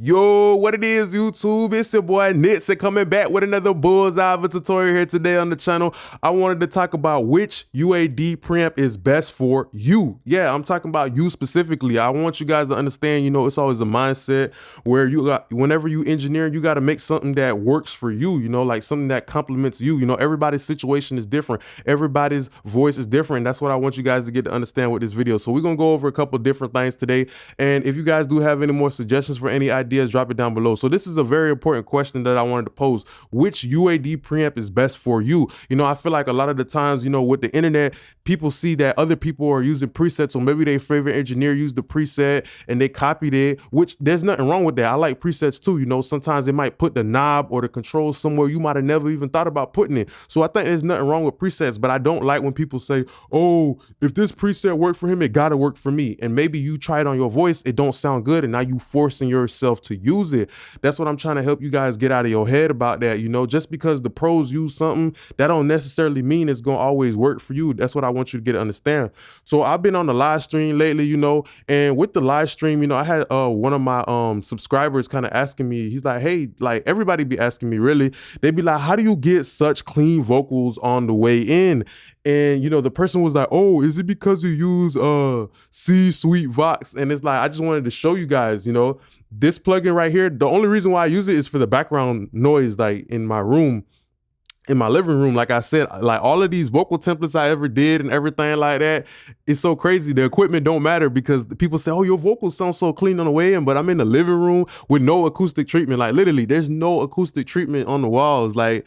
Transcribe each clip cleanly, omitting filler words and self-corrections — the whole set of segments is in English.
Yo, what it is, YouTube? It's your boy Nitsa coming back with another bullseye of a tutorial here today on the channel. I wanted to talk about which UAD preamp is best for you. Yeah, I'm talking about you specifically. I want you guys to understand, it's always a mindset where whenever you engineer, you got to make something that works for you, like something that complements you. Everybody's situation is different. Everybody's voice is different. That's what I want you guys to get to understand with this video. So we're going to go over a couple different things today. And if you guys do have any more suggestions for any ideas, drop it down below. So this is a very important question that I wanted to pose. Which UAD preamp is best for you? I feel like a lot of the times, with the internet, people see that other people are using presets, or maybe their favorite engineer used the preset and they copied it, which there's nothing wrong with that. I like presets too. Sometimes they might put the knob or the control somewhere you might have never even thought about putting it. So I think there's nothing wrong with presets, but I don't like when people say, oh, if this preset worked for him, it gotta work for me. And maybe you try it on your voice, it don't sound good, and now you forcing yourself to use it. That's what I'm trying to help you guys get out of your head about that. Just because the pros use something, that don't necessarily mean it's gonna always work for you. That's what I want you to get to understand. So I've been on the live stream lately, and with the live stream, I had one of my subscribers kind of asking me, he's like, hey, like everybody be asking me really, they be like, how do you get such clean vocals on the way in? And the person was like, oh, is it because you use C-Suite Vox? And it's like, I just wanted to show you guys, this plugin right here, the only reason why I use it is for the background noise, like in my room, in my living room. Like I said, like all of these vocal templates I ever did and everything like that, it's so crazy. The equipment don't matter because people say, oh, your vocals sound so clean on the way in, but I'm in the living room with no acoustic treatment. Like literally, there's no acoustic treatment on the walls. Like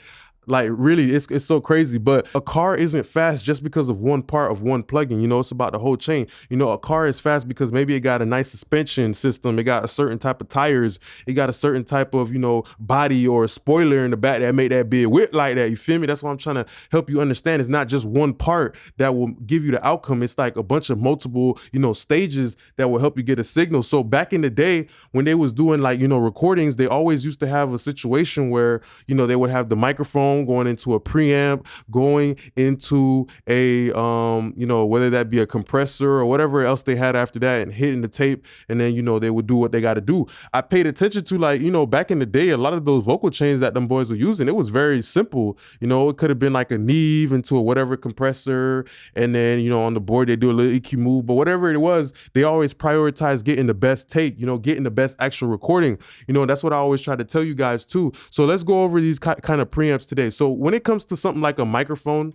really, it's so crazy. But a car isn't fast just because of one part of one plugin. It's about the whole chain. A car is fast because maybe it got a nice suspension system, it got a certain type of tires, it got a certain type of body or a spoiler in the back that made that big whip like that. You feel me? That's what I'm trying to help you understand. It's not just one part that will give you the outcome. It's like a bunch of multiple stages that will help you get a signal. So back in the day when they was doing recordings, they always used to have a situation where they would have the microphone going into a preamp, going into a whether that be a compressor or whatever else they had after that, and hitting the tape, and then they would do what they got to do. I paid attention to back in the day, a lot of those vocal chains that them boys were using, it was very simple. It could have been like a Neve into a whatever compressor, and then on the board they do a little EQ move, but whatever it was, they always prioritize getting the best take, getting the best actual recording. That's what I always try to tell you guys too. So let's go over these kind of preamps today. So when it comes to something like a microphone,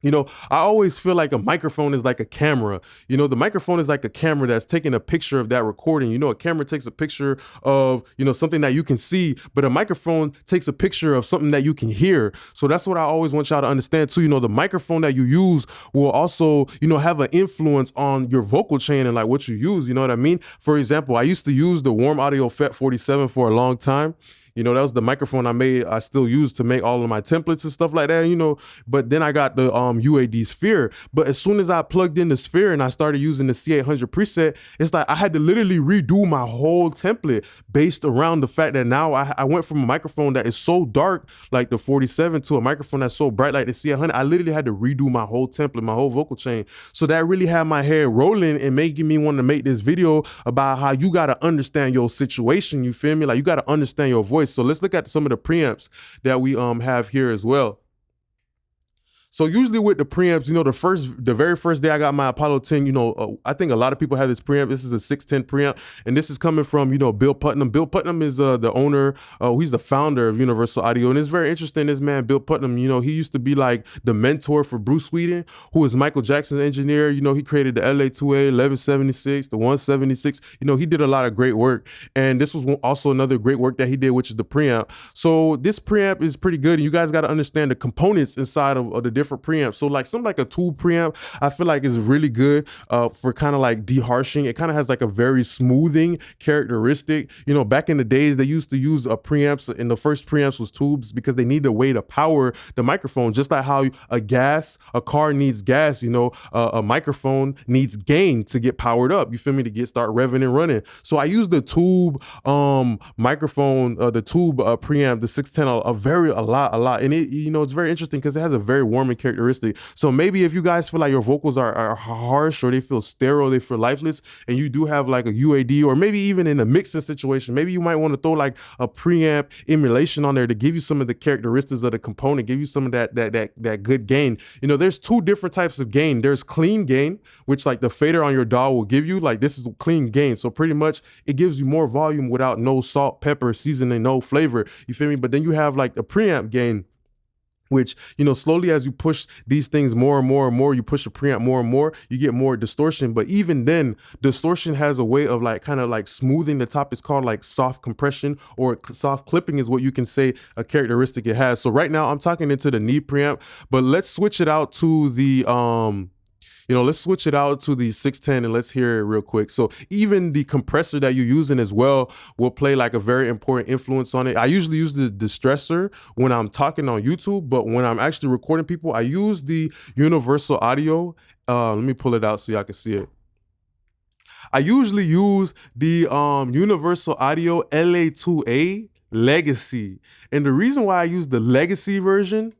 I always feel like a microphone is like a camera. The microphone is like a camera that's taking a picture of that recording. A camera takes a picture of, something that you can see, but a microphone takes a picture of something that you can hear. So that's what I always want y'all to understand too. The microphone that you use will also, have an influence on your vocal chain and like what you use. You know what I mean? For example, I used to use the Warm Audio FET 47 for a long time. That was the microphone I still use to make all of my templates and stuff like that, but then I got the UAD Sphere. But as soon as I plugged in the Sphere and I started using the C800 preset, it's like I had to literally redo my whole template based around the fact that now I went from a microphone that is so dark, like the 47, to a microphone that's so bright, like the C800. I literally had to redo my whole template, my whole vocal chain. So that really had my head rolling and making me want to make this video about how you got to understand your situation. You feel me? Like you got to understand your voice. So let's look at some of the preamps that we have here as well. So usually with the preamps, the very first day I got my Apollo 10, I think a lot of people have this preamp. This is a 610 preamp, and this is coming from, Bill Putnam. Bill Putnam is the owner, he's the founder of Universal Audio, and it's very interesting. This man, Bill Putnam, he used to be like the mentor for Bruce Whedon, who was Michael Jackson's engineer. He created the LA2A, 1176, the 176. He did a lot of great work, and this was also another great work that he did, which is the preamp. So this preamp is pretty good, and you guys got to understand the components inside of the different preamps. So like something like a tube preamp, I feel like is really good for kind of like deharshing. It kind of has like a very smoothing characteristic. Back in the days, they used to use preamps, and the first preamps was tubes because they need a way to power the microphone. Just like how a car needs gas, a microphone needs gain to get powered up. You feel me? To start revving and running. So I use the tube microphone, the tube preamp, the 610 a lot. And it, it's very interesting because it has a very warm warming characteristic. So maybe if you guys feel like your vocals are harsh or they feel sterile, they feel lifeless, and you do have like a UAD, or maybe even in a mixing situation, maybe you might want to throw like a preamp emulation on there to give you some of the characteristics of the component, give you some of that good gain. You know, there's two different types of gain. There's clean gain, which like the fader on your DAW will give you. Like this is clean gain. So pretty much it gives you more volume without no salt, pepper, seasoning, no flavor. You feel me? But then you have like the preamp gain, which, you know, slowly as you push these things more and more and more, you push the preamp more and more, you get more distortion. But even then, distortion has a way of like kind of like smoothing the top. It's called like soft compression, or soft clipping is what you can say a characteristic it has. So right now I'm talking into the knee preamp, but let's switch it out to the let's switch it out to the 610 and let's hear it real quick. So even the compressor that you're using as well will play like a very important influence on it. I usually use the distressor when I'm talking on YouTube, but when I'm actually recording people, I use the universal audio. Let me pull it out so y'all can see it. I usually use the universal audio LA2A Legacy. And the reason why I use the Legacy version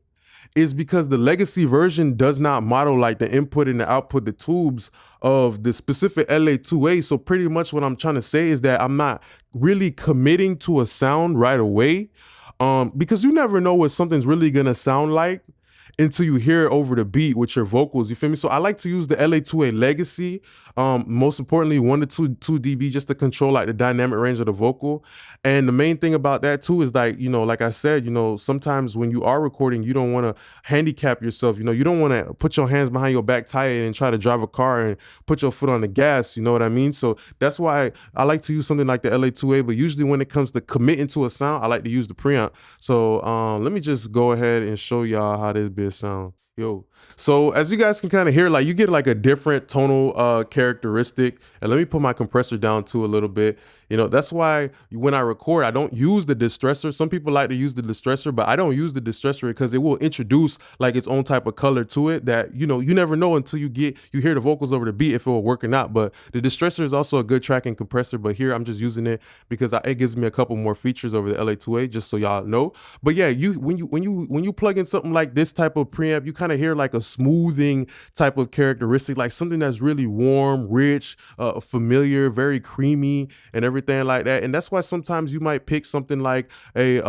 is because the Legacy version does not model like the input and the output, the tubes of the specific LA2A. So pretty much what I'm trying to say is that I'm not really committing to a sound right away, because you never know what something's really gonna sound like until you hear it over the beat with your vocals, you feel me? So I like to use the LA2A Legacy, most importantly 1 to 2 dB, just to control like the dynamic range of the vocal. And the main thing about that too is like, you know, like I said, you know, sometimes when you are recording, you don't want to handicap yourself. You know, you don't want to put your hands behind your back tight and try to drive a car and put your foot on the gas, you know what I mean? So that's why I like to use something like the LA2A, but usually when it comes to committing to a sound, I like to use the preamp. So let me just go ahead and show y'all how this bit sound. Yo, so as you guys can kind of hear, like you get like a different tonal characteristic. And let me put my compressor down too a little bit. You know, that's why when I record, I don't use the distressor. Some people like to use the distressor, but I don't use the distressor because it will introduce like its own type of color to it that, you know, you never know until you hear the vocals over the beat if it will work or not. But the distressor is also a good tracking compressor, but here I'm just using it because it gives me a couple more features over the LA2A, just so y'all know. But yeah, when you plug in something like this type of preamp, you kind of hear like a smoothing type of characteristic, like something that's really warm, rich, familiar, very creamy and everything like that. And that's why sometimes you might pick something like a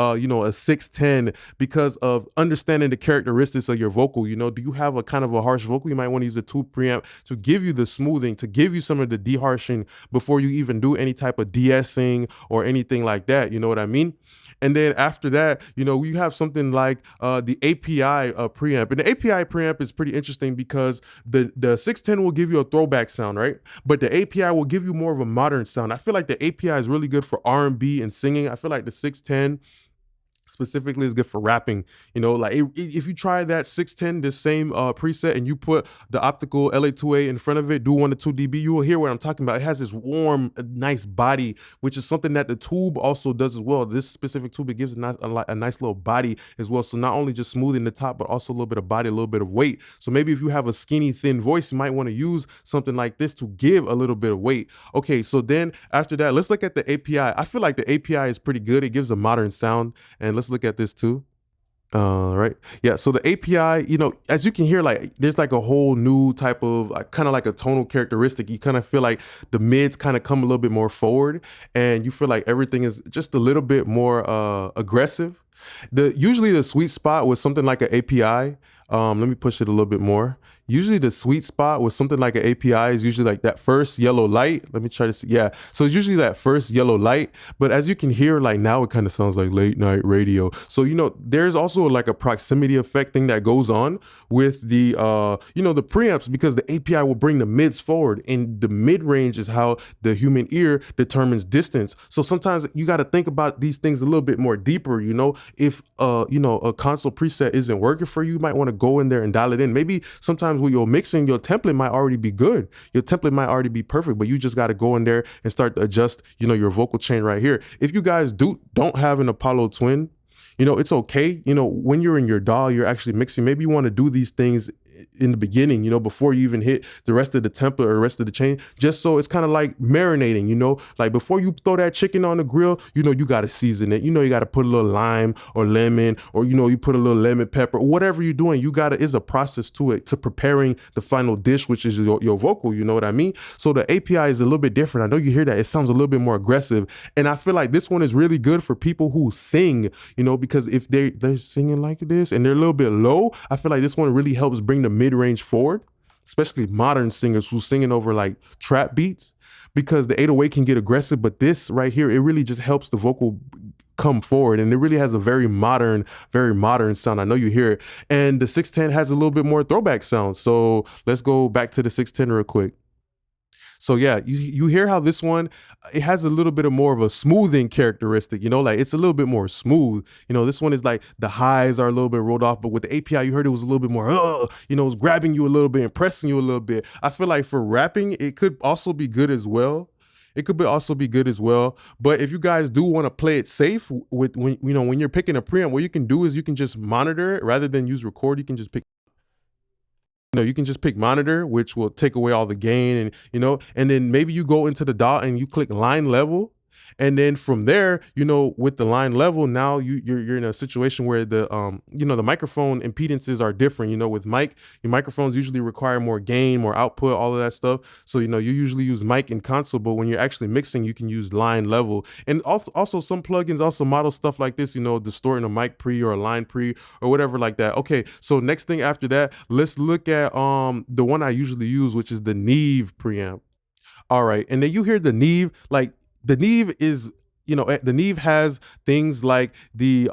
610 because of understanding the characteristics of your vocal. You know, do you have a kind of a harsh vocal? You might want to use a tube preamp to give you the smoothing, to give you some of the deharshing before you even do any type of de-essing or anything like that. You know what I mean? And then after that, you know, you have something like the API preamp. And the API preamp is pretty interesting because the 610 will give you a throwback sound, right? But the API will give you more of a modern sound. I feel like the API is really good for R&B and singing. I feel like the 610 specifically is good for rapping. You know, like if you try that 610, this same preset, and you put the optical LA2A in front of it, do 1 to 2 dB, you will hear what I'm talking about. It has this warm, nice body, which is something that the tube also does as well. This specific tube, it gives a nice little body as well. So not only just smoothing the top, but also a little bit of body, a little bit of weight. So maybe if you have a skinny, thin voice, you might want to use something like this to give a little bit of weight. Okay, so then after that, let's look at the API. I feel like the API is pretty good. It gives a modern sound. And let's look at this too. Right. Yeah. So the API, you know, as you can hear, like there's like a whole new type of kind of like a tonal characteristic. You kind of feel like the mids kind of come a little bit more forward and you feel like everything is just a little bit more aggressive. Usually the sweet spot with something like an API, let me push it a little bit more. Usually the sweet spot with something like an API is usually like that first yellow light. Let me try to see. Yeah. So it's usually that first yellow light, but as you can hear, like now it kind of sounds like late night radio. So, you know, there's also like a proximity effect thing that goes on with the, the preamps, because the API will bring the mids forward, and the mid range is how the human ear determines distance. So sometimes you got to think about these things a little bit more deeper. You know, if, a console preset isn't working for you, you might want to go in there and dial it in. Maybe sometimes with your mixing, your template might already be good. Your template might already be perfect, but you just got to go in there and start to adjust, your vocal chain right here. If you guys don't have an Apollo Twin, it's okay. When you're in your DAW, you're actually mixing. Maybe you want to do these things in the beginning, you know, before you even hit the rest of the template or the rest of the chain, just so it's kind of like marinating, you know, like before you throw that chicken on the grill, you know, you got to season it, you know, you got to put a little lime or lemon, or, you know, you put a little lemon pepper, whatever you're doing, you got to, is a process to it, to preparing the final dish, which is your vocal, you know what I mean? So the API is a little bit different. I know you hear that, it sounds a little bit more aggressive. And I feel like this one is really good for people who sing, you know, because if they're singing like this and they're a little bit low, I feel like this one really helps bring the mid-range forward, especially modern singers who's singing over like trap beats, because the 808 can get aggressive, but this right here, it really just helps the vocal come forward, and it really has a very modern sound. I know you hear it. And the 610 has a little bit more throwback sound. So let's go back to the 610 real quick. So yeah, you hear how this one, it has a little bit of more of a smoothing characteristic, you know, like it's a little bit more smooth. You know, this one is like the highs are a little bit rolled off, but with the API, you heard it was a little bit more, you know, it's grabbing you a little bit and pressing you a little bit. I feel like for rapping, it could also be good as well. It could also be good as well. But if you guys do want to play it safe with, when, you know, when you're picking a preamp, what you can do is you can just monitor it rather than use record. You can just pick, you know, you can just pick monitor, which will take away all the gain, and, you know, and then maybe you go into the dot and you click line level. And then from there, you know, with the line level, now you're in a situation where the you know, the microphone impedances are different. You know, with mic, your microphones usually require more gain, more output, all of that stuff. So, you know, you usually use mic and console, but when you're actually mixing, you can use line level. And also some plugins also model stuff like this, you know, distorting a mic pre or a line pre or whatever like that. Okay, so next thing after that, let's look at the one I usually use, which is the Neve preamp. All right, and then you hear the Neve, like the Neve is, you know, the Neve has things like the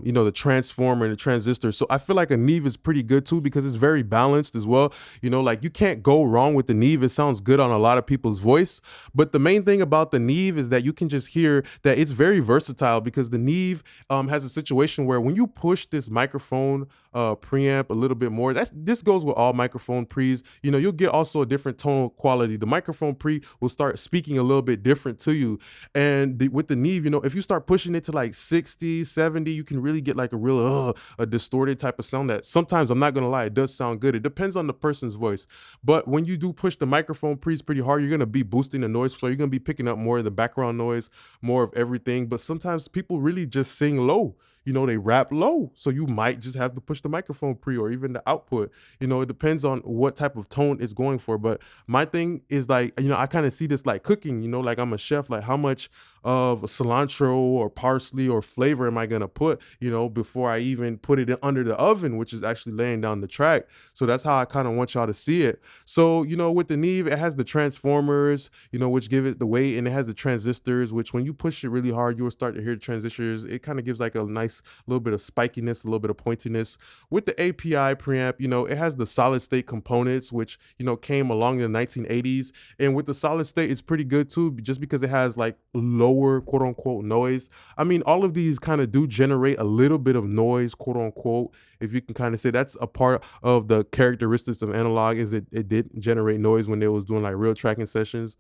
you know, the transformer and the transistor. So I feel like a Neve is pretty good too, because it's very balanced as well. You know, like you can't go wrong with the Neve. It sounds good on a lot of people's voice. But the main thing about the Neve is that you can just hear that it's very versatile, because the Neve has a situation where when you push this microphone preamp a little bit more, this goes with all microphone pre's, you know, you'll get also a different tonal quality. The microphone pre will start speaking a little bit different to you. And with the Neve, you know, if you start pushing it to like 60, 70, you can really get like a real a distorted type of sound that sometimes, I'm not gonna lie, it does sound good. It depends on the person's voice. But when you do push the microphone pre's pretty hard, you're gonna be boosting the noise floor. You're gonna be picking up more of the background noise, more of everything. But sometimes people really just sing low. You know, they rap low. So you might just have to push the microphone pre or even the output. You know, it depends on what type of tone it's going for. But my thing is like, you know, I kind of see this like cooking, you know, like I'm a chef, like how much of cilantro or parsley or flavor am I going to put, you know, before I even put it under the oven, which is actually laying down the track. So that's how I kind of want y'all to see it. So, you know, with the Neve, it has the transformers, you know, which give it the weight, and it has the transistors, which when you push it really hard, you will start to hear the transistors. It kind of gives like a nice little bit of spikiness, a little bit of pointiness. With the API preamp, you know, it has the solid state components, which, you know, came along in the 1980s. And with the solid state, it's pretty good too, just because it has like lower quote unquote noise. I mean, all of these kind of do generate a little bit of noise, quote unquote, if you can kind of say. That's a part of the characteristics of analog, is it did generate noise when they was doing like real tracking sessions.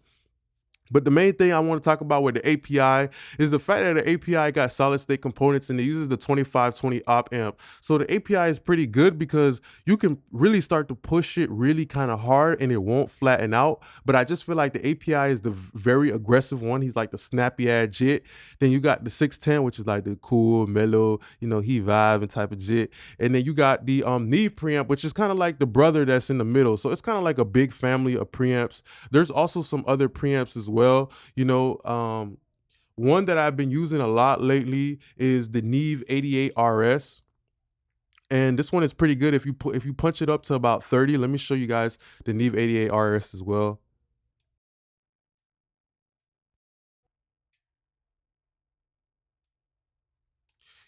But the main thing I want to talk about with the API is the fact that the API got solid state components and it uses the 2520 op amp. So the API is pretty good because you can really start to push it really kind of hard and it won't flatten out. But I just feel like the API is the very aggressive one. He's like the snappy ass jit. Then you got the 610, which is like the cool, mellow, you know, he vibe and type of jit. And then you got the Neve preamp, which is kind of like the brother that's in the middle. So it's kind of like a big family of preamps. There's also some other preamps as well. You know, one that I've been using a lot lately is the Neve 88 RS. And this one is pretty good if you punch it up to about 30. Let me show you guys the Neve 88 RS as well.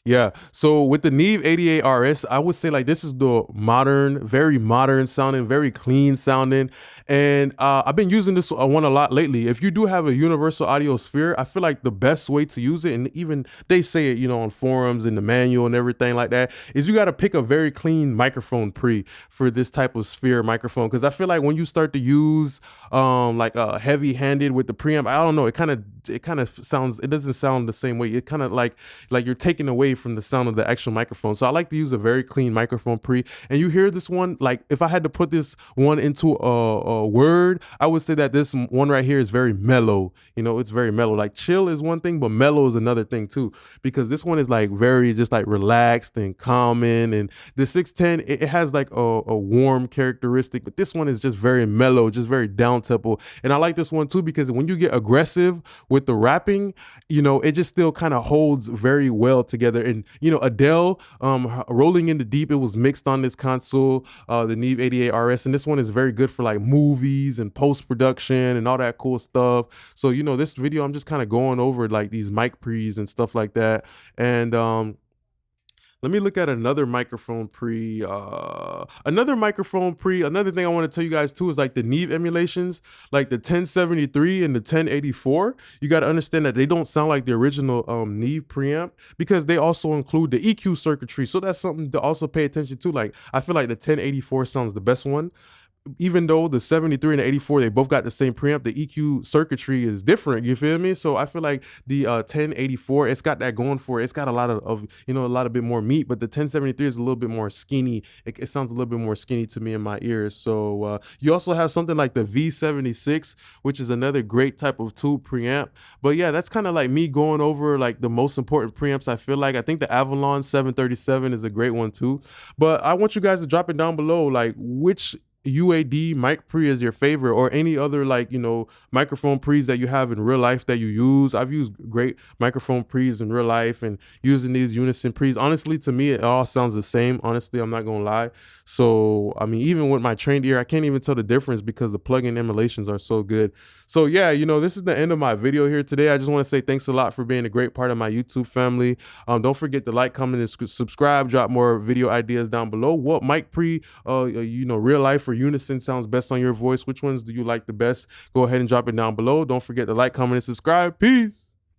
Yeah, so with the Neve 88 RS, I would say like this is the modern, very modern sounding, very clean sounding. And I've been using this one a lot lately. If you do have a universal audio sphere, I feel like the best way to use it, and even they say it, you know, on forums and the manual and everything like that, is you got to pick a very clean microphone pre for this type of sphere microphone. Because I feel like when you start to use like heavy handed with the preamp, I don't know, it kind of sounds, it doesn't sound the same way. It kind of like you're taking away away from the sound of the actual microphone. So I like to use a very clean microphone pre. And you hear this one, like if I had to put this one into a word, I would say that this one right here is very mellow. You know, it's very mellow. Like chill is one thing, but mellow is another thing too, because this one is like very just like relaxed and calming. And the 610, it has like a warm characteristic, but this one is just very mellow, just very down tempo. And I like this one too, because when you get aggressive with the rapping, you know, it just still kind of holds very well together. And, you know, Adele, Rolling in the Deep, it was mixed on this console, the Neve 88 RS. And this one is very good for like movies and post-production and all that cool stuff. So, you know, this video, I'm just kind of going over like these mic pre's and stuff like that. And, let me look at another microphone pre. Another thing I want to tell you guys too is like the Neve emulations, like the 1073 and the 1084. You got to understand that they don't sound like the original Neve preamp, because they also include the EQ circuitry. So that's something to also pay attention to. Like I feel like the 1084 sounds the best one. Even though the 73 and the 84, they both got the same preamp, the EQ circuitry is different, you feel me? So I feel like the 1084, it's got that going for it. It's got a lot of you know, a lot of bit more meat, but the 1073 is a little bit more skinny. It sounds a little bit more skinny to me in my ears. So you also have something like the V76, which is another great type of tube preamp. But yeah, that's kind of like me going over like the most important preamps. I feel like I think the Avalon 737 is a great one too. But I want you guys to drop it down below, like which UAD mic pre is your favorite, or any other like, you know, microphone pre's that you have in real life that you use. I've used great microphone pre's in real life, and using these unison pre's, honestly, to me it all sounds the same. Honestly, I'm not gonna lie. So I mean, even with my trained ear, I can't even tell the difference because the plug-in emulations are so good. So yeah, you know, this is the end of my video here today. I just want to say thanks a lot for being a great part of my YouTube family. Don't forget to like, comment, and subscribe. Drop more video ideas down below. What mic pre, you know, real life or unison sounds best on your voice? Which ones do you like the best? Go ahead and drop it down below. Don't forget to like, comment, and subscribe. Peace.